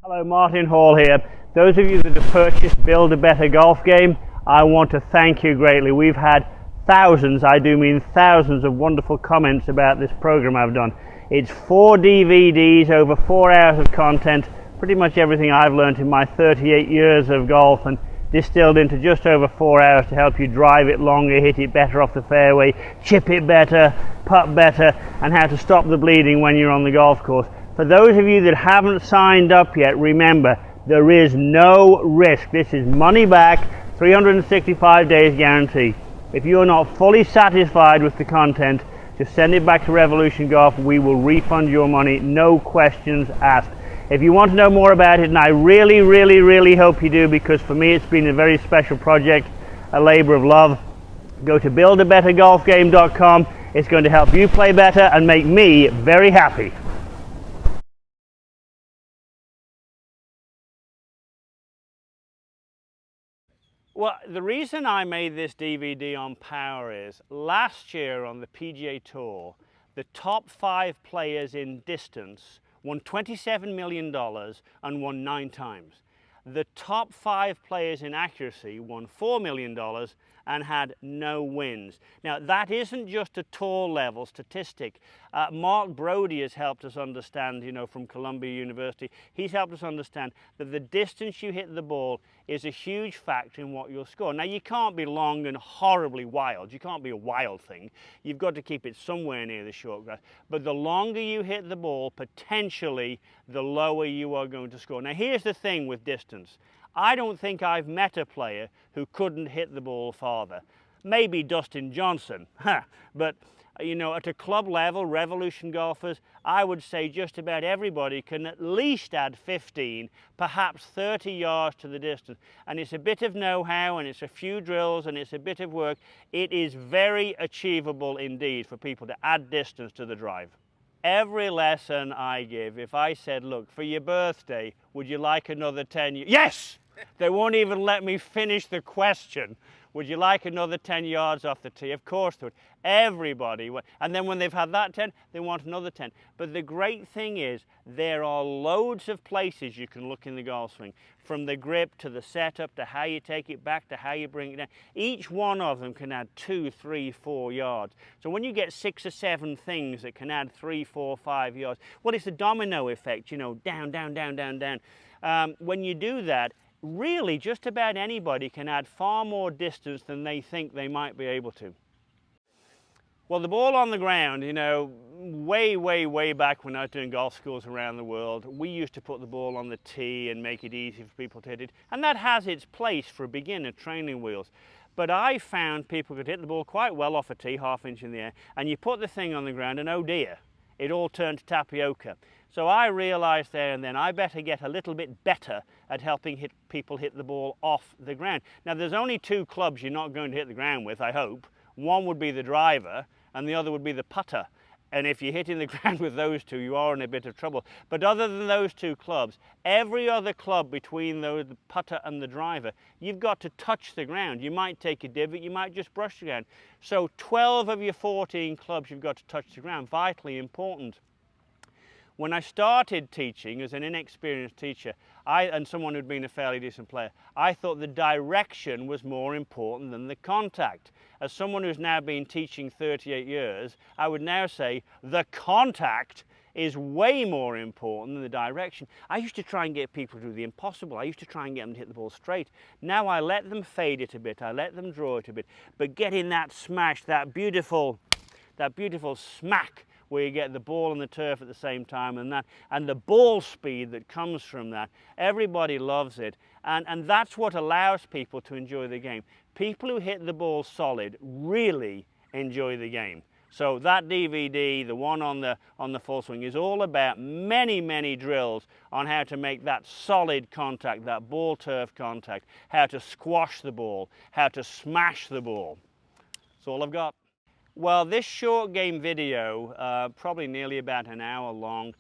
Hello, Martin Hall here. Those of you that have purchased Build a Better Golf Game, I want to thank you greatly. We've had thousands, I do mean thousands, of wonderful comments about this program I've done. It's 4 DVDs, over 4 hours of content, pretty much everything I've learned in my 38 years of golf, and distilled into just over 4 hours to help you drive it longer, hit it better off the fairway, chip it better, putt better, and how to stop the bleeding when you're on the golf course. For those of you that haven't signed up yet, remember, there is no risk. This is money back, 365 days guarantee. If you're not fully satisfied with the content, just send it back to Revolution Golf. We will refund your money, no questions asked. If you want to know more about it, and I really hope you do, because for me it's been a very special project, a labor of love, go to buildabettergolfgame.com. It's going to help you play better and make me very happy. Well, the reason I made this DVD on power is last year on the PGA Tour, the top 5 players in distance won $27 million and won 9 times. The top 5 players in accuracy won $4 million and had no wins. Now, that isn't just a tour level statistic. Mark Brody has helped us understand, from Columbia University, he's helped us understand that the distance you hit the ball is a huge factor in what you'll score. Now, you can't be long and horribly wild. You can't be a wild thing. You've got to keep it somewhere near the short grass. But the longer you hit the ball, potentially, the lower you are going to score. Now, here's the thing with distance. I don't think I've met a player who couldn't hit the ball farther. Maybe Dustin Johnson, but at a club level, Revolution golfers, I would say just about everybody can at least add 15, perhaps 30 yards to the distance. And it's a bit of know-how, and it's a few drills, and it's a bit of work. It is very achievable indeed for people to add distance to the drive. Every lesson I give, if I said, look, for your birthday, would you like another 10 years? Yes! They won't even let me finish the question. Would you like another 10 yards off the tee? Of course they would. Everybody would. And then when they've had that 10, they want another 10. But the great thing is, there are loads of places you can look in the golf swing. From the grip to the setup to how you take it back to how you bring it down. Each one of them can add 2, 3, 4 yards. So when you get 6 or 7 things that can add 3, 4, 5 yards, well, it's a domino effect, down, down, down, down, down. When you do that, really just about anybody can add far more distance than they think they might be able to. Well, the ball on the ground, way back when I was doing golf schools around the world, we used to put the ball on the tee and make it easy for people to hit it. And that has its place for beginner training wheels. But I found people could hit the ball quite well off a tee, half inch in the air, and you put the thing on the ground and oh dear, it all turned to tapioca. So I realized there and then I better get a little bit better at helping people hit the ball off the ground. Now, there's only 2 clubs you're not going to hit the ground with, I hope. One would be the driver and the other would be the putter. And if you're hitting the ground with those 2, you are in a bit of trouble. But other than those 2 clubs, every other club between the putter and the driver, you've got to touch the ground. You might take a divot, you might just brush the ground. So 12 of your 14 clubs you've got to touch the ground, vitally important. When I started teaching as an inexperienced teacher, and someone who'd been a fairly decent player, I thought the direction was more important than the contact. As someone who's now been teaching 38 years, I would now say the contact is way more important than the direction. I used to try and get people to do the impossible. I used to try and get them to hit the ball straight. Now I let them fade it a bit, I let them draw it a bit, but getting that smash, that beautiful smack, where you get the ball and the turf at the same time, and the ball speed that comes from that. Everybody loves it, and that's what allows people to enjoy the game. People who hit the ball solid really enjoy the game. So that DVD, the one on the full swing, is all about many drills on how to make that solid contact, that ball turf contact, how to squash the ball, how to smash the ball. That's all I've got. Well, this short game video, probably nearly about an hour long,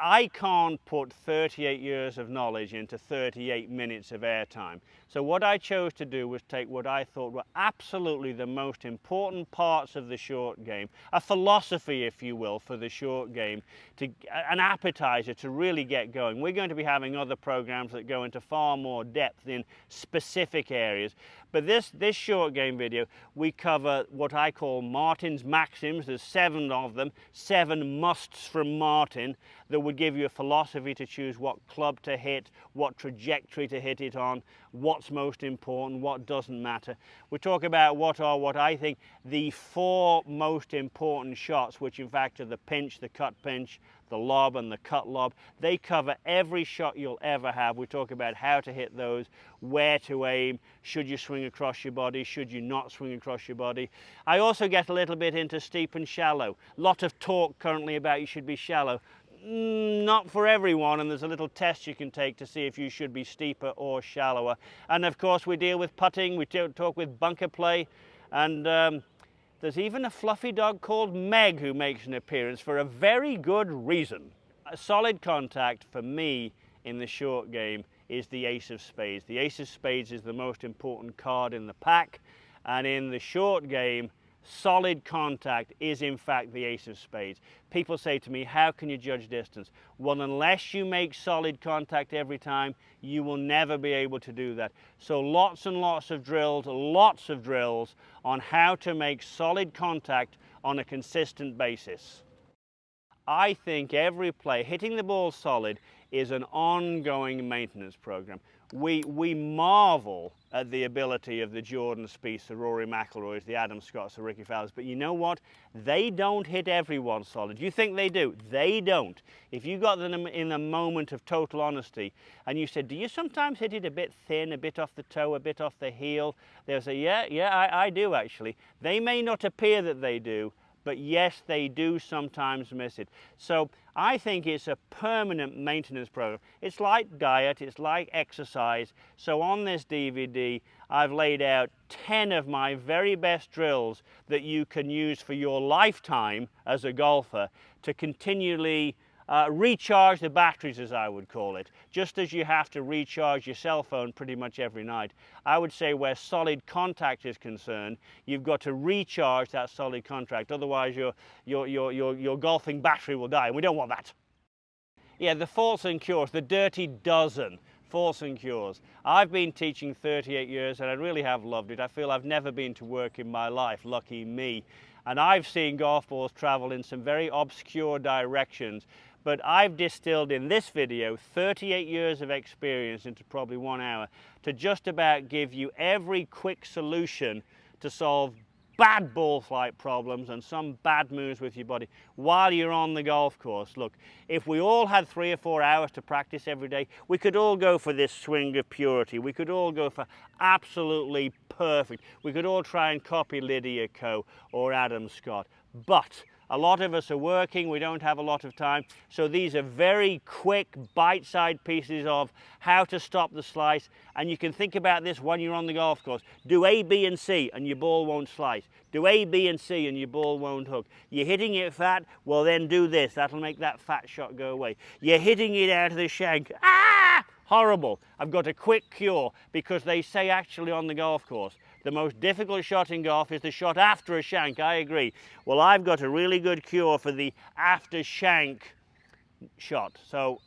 I can't put 38 years of knowledge into 38 minutes of airtime. So what I chose to do was take what I thought were absolutely the most important parts of the short game, a philosophy, if you will, for the short game, an appetizer to really get going. We're going to be having other programs that go into far more depth in specific areas. But this short game video, we cover what I call Martin's maxims. There's 7 of them, 7 musts from Martin that would give you a philosophy to choose what club to hit, what trajectory to hit it on, what's most important, what doesn't matter. We talk about what I think the 4 most important shots, which in fact are the pinch, the cut pinch, the lob and the cut lob. They cover every shot you'll ever have. We talk about how to hit those, where to aim, should you swing across your body, should you not swing across your body. I also get a little bit into steep and shallow. Lot of talk currently about you should be shallow. Not for everyone, and there's a little test you can take to see if you should be steeper or shallower. And of course we deal with putting, we talk with bunker play, and there's even a fluffy dog called Meg who makes an appearance for a very good reason. A solid contact for me in the short game is the ace of spades. The ace of spades is the most important card in the pack, and in the short game, solid contact is in fact the ace of spades. People say to me, how can you judge distance? Well, unless you make solid contact every time, you will never be able to do that. So lots and lots of drills on how to make solid contact on a consistent basis. I think every play, hitting the ball solid, is an ongoing maintenance program. We marvel at the ability of the Jordan Spieths, the Rory McIlroys, the Adam Scotts, the Ricky Fowlers, but you know what? They don't hit everyone solid. You think they do? They don't. If you got them in a moment of total honesty and you said, do you sometimes hit it a bit thin, a bit off the toe, a bit off the heel? They'll say, yeah, I do actually. They may not appear that they do, but yes, they do sometimes miss it. So I think it's a permanent maintenance program. It's like diet, it's like exercise. So on this DVD, I've laid out 10 of my very best drills that you can use for your lifetime as a golfer to continually recharge the batteries, as I would call it, just as you have to recharge your cell phone pretty much every night. I would say where solid contact is concerned, you've got to recharge that solid contact, otherwise your golfing battery will die, and we don't want that. Yeah, the faults and cures, the dirty dozen. Faults and cures. I've been teaching 38 years and I really have loved it. I feel I've never been to work in my life, lucky me. And I've seen golf balls travel in some very obscure directions. But I've distilled in this video 38 years of experience into probably 1 hour to just about give you every quick solution to solve bad ball flight problems and some bad moves with your body while you're on the golf course. Look, if we all had 3 or 4 hours to practice every day, we could all go for this swing of purity. We could all go for absolutely perfect. We could all try and copy Lydia Ko or Adam Scott. But a lot of us are working, we don't have a lot of time, so these are very quick bite-sized pieces of how to stop the slice, and you can think about this when you're on the golf course. Do A, B and C and your ball won't slice. Do A, B and C and your ball won't hook. You're hitting it fat, well then do this, that'll make that fat shot go away. You're hitting it out of the shank, ah! Horrible. I've got a quick cure, because they say actually on the golf course, the most difficult shot in golf is the shot after a shank. I agree. Well, I've got a really good cure for the after shank shot. So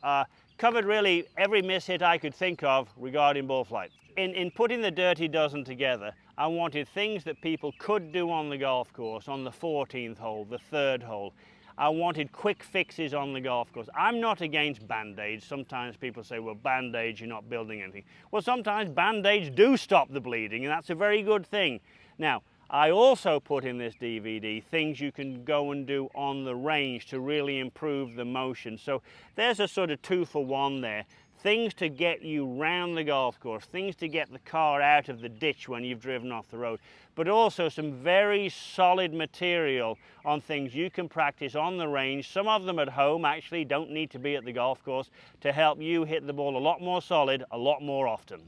covered really every miss hit I could think of regarding ball flight. In putting the dirty dozen together, I wanted things that people could do on the golf course on the 14th hole, the 3rd hole. I wanted quick fixes on the golf course. I'm not against Band-Aids. Sometimes people say, well, Band-Aids, you're not building anything. Well, sometimes Band-Aids do stop the bleeding, and that's a very good thing. Now, I also put in this DVD things you can go and do on the range to really improve the motion. So there's a sort of 2-for-1 there. Things to get you round the golf course, things to get the car out of the ditch when you've driven off the road, but also some very solid material on things you can practice on the range. Some of them at home actually don't need to be at the golf course, to help you hit the ball a lot more solid, a lot more often.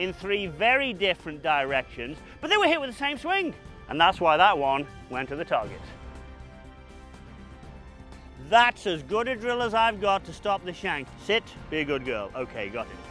in 3 very different directions, but they were hit with the same swing. And that's why that one went to the target. That's as good a drill as I've got to stop the shank. Sit, be a good girl. Okay, got it.